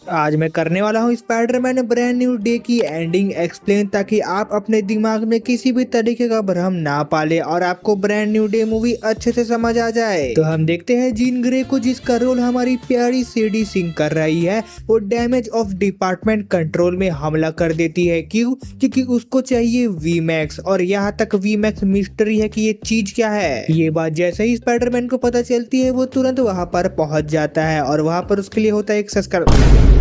आज मैं करने वाला हूँ स्पाइडरमैन ब्रांड न्यू डे की एंडिंग एक्सप्लेन, ताकि आप अपने दिमाग में किसी भी तरीके का भ्रम ना पाले और आपको ब्रांड न्यू डे मूवी अच्छे से समझ आ जाए। तो हम देखते हैं जीन ग्रे को, जिसका रोल हमारी प्यारी सीडी सिंह कर रही है। वो डैमेज ऑफ डिपार्टमेंट कंट्रोल में हमला कर देती है। क्यों? क्योंकि उसको चाहिए वीमैक्स, और यहाँ तक वीमैक्स मिस्ट्री है कि ये चीज क्या है। ये बात जैसे ही स्पाइडरमैन को पता चलती है, वो तुरंत वहाँ पर पहुंच जाता है और वहाँ पर उसके लिए होता है एक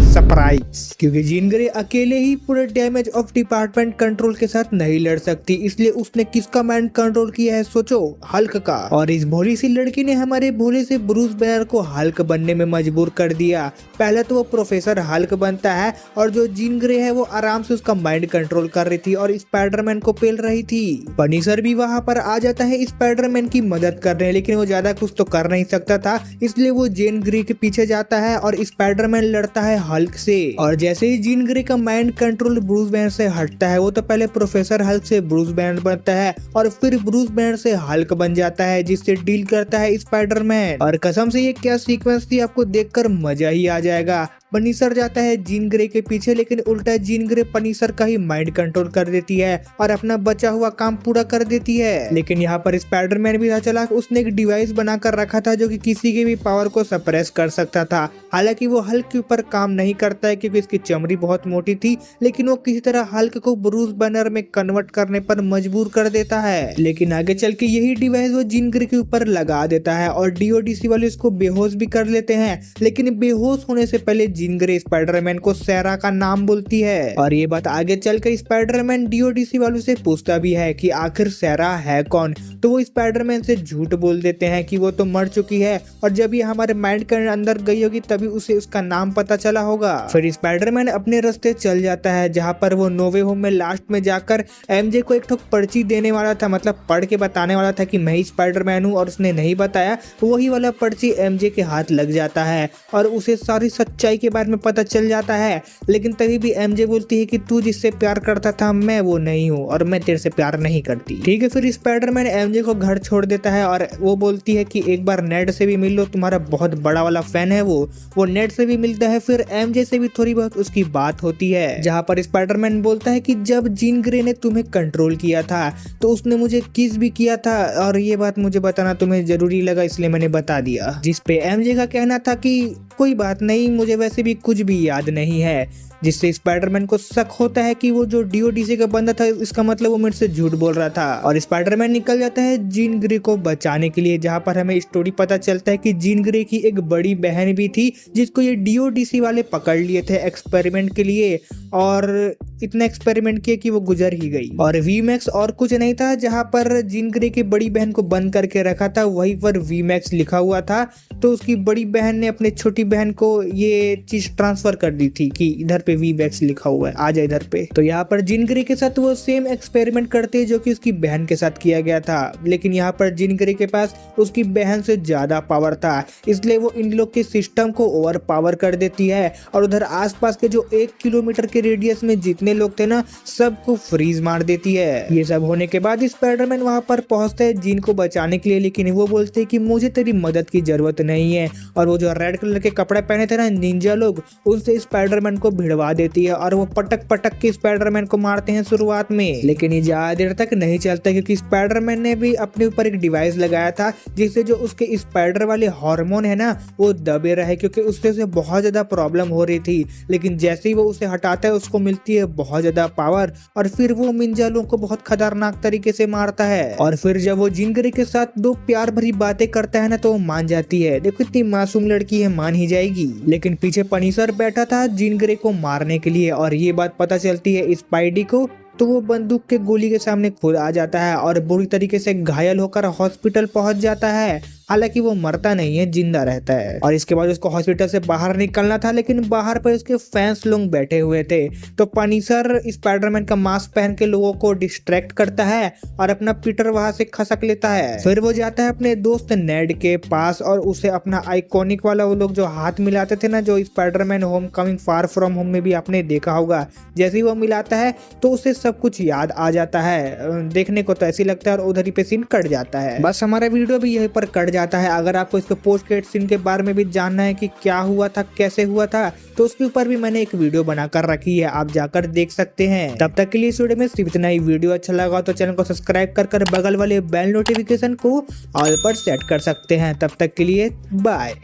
सरप्राइज, क्योंकि जीन ग्रे अकेले ही पूरे डैमेज ऑफ डिपार्टमेंट कंट्रोल के साथ नहीं लड़ सकती। इसलिए उसने किसका माइंड कंट्रोल किया है? सोचो, हल्क का। और इस भोली सी लड़की ने हमारे भोले से ब्रूस बैनर को हल्क बनने में मजबूर कर दिया। पहले तो वो प्रोफेसर हल्क बनता है और जो जीन ग्रे है वो आराम से उसका माइंड कंट्रोल कर रही थी और स्पाइडरमैन को पेल रही थी। पनीसर भी वहाँ पर आ जाता है स्पाइडरमैन की मदद करने, लेकिन वो ज्यादा कुछ तो कर नहीं सकता था, इसलिए वो जीन ग्रे के पीछे जाता है और स्पाइडरमैन लड़ता है हल्क से। और जैसे ही जीन ग्रे का माइंड कंट्रोल ब्रूस बैनर से हटता है, वो तो पहले प्रोफेसर हल्क से ब्रूस बैनर बनता है और फिर ब्रूस बैनर से हल्क बन जाता है, जिससे डील करता है स्पाइडरमैन। और कसम से ये क्या सीक्वेंस थी, आपको देखकर मजा ही आ जाएगा। पनीसर जाता है जीन ग्रे के पीछे, लेकिन उल्टा जीन ग्रे पनीसर का ही माइंड कंट्रोल कर देती है और अपना बचा हुआ काम पूरा कर देती है। लेकिन यहाँ पर स्पाइडरमैन भी था चालाक, उसने एक डिवाइस बनाकर रखा था जो कि किसी के भी पावर को सप्रेस कर सकता था। हालांकि वो हल्क के ऊपर काम नहीं करता है क्योंकि इसकी चमड़ी बहुत मोटी थी, लेकिन वो किसी तरह हल्क को ब्रूस बैनर में कन्वर्ट करने पर मजबूर कर देता है। लेकिन आगे चल के यही डिवाइस वो जीन ग्रे के ऊपर लगा देता है और डीओडीसी वाले उसको बेहोश भी कर लेते हैं। लेकिन बेहोश होने से पहले जीन ग्रे स्पाइडरमैन को सैरा का नाम बोलती है, और ये बात आगे चलकर स्पाइडरमैन डीओडीसी वालों से पूछता भी है कि आखिर सैरा है कौन। तो वो स्पाइडरमैन से झूठ बोल देते हैं कि वो तो मर चुकी है और जब ये हमारे माइंड के अंदर गई होगी तभी उसे उसका नाम पता चला होगा। फिर स्पाइडरमैन अपने रास्ते चल जाता है, जहाँ पर वो नोवे होम में लास्ट में जाकर एमजे को एक ठोक पर्ची देने वाला था, मतलब पढ़ के बताने वाला था कि मैं ही स्पाइडरमैन हूँ, और उसने नहीं बताया। वही वाला पर्ची एमजे के हाथ लग जाता है और उसे सारी सच्चाई के बारे में पता चल जाता है। लेकिन तभी भी एमजे बोलती है कि तू जिससे प्यार करता था मैं वो नहीं हूँ और मैं तेरे से प्यार नहीं करती। ठीक है, फिर स्पाइडरमैन एमजे को घर छोड़ देता है और वो बोलती है कि एक बार नेड से भी मिल लो, तुम्हारा बहुत बड़ा वाला फैन है वो नेड से भी मिलता है। फिर एमजे से भी थोड़ी बहुत उसकी बात होती है, जहाँ पर स्पाइडरमैन बोलता है कि जब जीन ग्रे ने तुम्हें कंट्रोल किया था तो उसने मुझे किस भी किया था और ये बात मुझे बताना तुम्हें जरूरी लगा, इसलिए मैंने बता दिया। जिस पे एमजे का कहना था कि कोई बात नहीं, मुझे वैसे भी कुछ भी याद नहीं है, जिससे स्पाइडरमैन को शक होता है कि वो जो डीओडीसी का बंदा था इसका मतलब वो मेरे से झूठ बोल रहा था। और स्पाइडरमैन निकल जाता है जीन ग्रे को बचाने के लिए, जहाँ पर हमें स्टोरी पता चलता है कि जीन ग्रे की एक बड़ी बहन भी थी जिसको ये डीओडीसी वाले पकड़ लिए थे एक्सपेरिमेंट के लिए, और इतना एक्सपेरिमेंट किया कि वो गुजर ही गई। और वीमैक्स और कुछ नहीं था, जहाँ पर जीन ग्रे की बड़ी बहन को बंद करके रखा था वहीं पर वीमैक्स लिखा हुआ था। तो उसकी बड़ी बहन ने अपने छोटी बहन को ये चीज ट्रांसफर कर दी थी कि इधर पे वीमैक्स लिखा हुआ है, आ जा इधर पे। तो यहाँ पर जीन ग्रे के साथ वो सेम एक्सपेरिमेंट करते हैं जो कि उसकी बहन के साथ किया गया था, लेकिन यहाँ पर जीन ग्रे के पास उसकी बहन से ज्यादा पावर था, इसलिए वो इन लोग के सिस्टम को ओवर पावर कर देती है और उधर आसपास के जो 1 किलोमीटर के रेडियस में जितने लोग थे ना सबको फ्रीज मार देती है। ये सब होने के बाद स्पाइडरमैन वहां पर पहुंचता है जीन को बचाने के लिए, लेकिन वो बोलते हैं कि मुझे तेरी मदद की जरूरत नहीं है। और वो जो रेड कलर के कपड़े पहने थे ना निंजा लोग, उनसे स्पाइडरमैन को भिड़वा देती है और वो पटक पटक के स्पाइडरमैन को मारते हैं शुरुआत में। लेकिन ये ज्यादा देर तक नहीं चलता क्योंकि स्पाइडरमैन ने भी अपने ऊपर एक डिवाइस लगाया था जिससे जो उसके स्पाइडर वाले हार्मोन है ना वो दबे रहे, क्योंकि उससे उसे बहुत ज्यादा प्रॉब्लम हो रही थी। लेकिन जैसे ही वो उसे हटाता है उसको मिलती है बहुत ज्यादा पावर और फिर वो मिंजालों को बहुत खतरनाक तरीके से मारता है। और फिर जब वो जीन ग्रे के साथ दो प्यार भरी बातें करता है ना तो वो मान जाती है। देखो इतनी मासूम लड़की है, मान ही जाएगी। लेकिन पीछे पनीसर बैठा था जीन ग्रे को मारने के लिए और ये बात पता चलती है स्पाइडी को, तो वो बंदूक के गोली के सामने खुद आ जाता है और बुरी तरीके से घायल होकर हॉस्पिटल पहुंच जाता है। हालांकि वो मरता नहीं है, जिंदा रहता है। और इसके बाद उसको हॉस्पिटल से बाहर निकलना था, लेकिन बाहर पर उसके फैंस लोग बैठे हुए थे। तो पनीसर स्पाइडरमैन का मास्क पहन के लोगों को डिस्ट्रैक्ट करता है और अपना पीटर वहां से खसक लेता है। फिर वो जाता है अपने दोस्त नेड के पास और उसे अपना आइकॉनिक वाला वो लोग जो हाथ मिलाते थे ना, जो Spiderman home coming far from home में भी आपने देखा होगा, जैसे ही वो मिलाता है तो उसे सब कुछ याद आ जाता है। देखने को तो ऐसी लगता है और उधर ही पे सीन कट जाता है। बस हमारा वीडियो भी यहीं पर कट जाता है। अगर आपको इसके पोस्ट क्रेडिट सीन के बारे में भी जानना है कि क्या हुआ था, कैसे हुआ था, तो उसके ऊपर भी मैंने एक वीडियो बनाकर रखी है, आप जाकर देख सकते हैं। तब तक के लिए इस वीडियो में सिर्फ इतना ही। वीडियो अच्छा लगा तो चैनल को सब्सक्राइब कर बगल वाले बेल नोटिफिकेशन को ऑल पर सेट कर सकते हैं। तब तक के लिए बाय।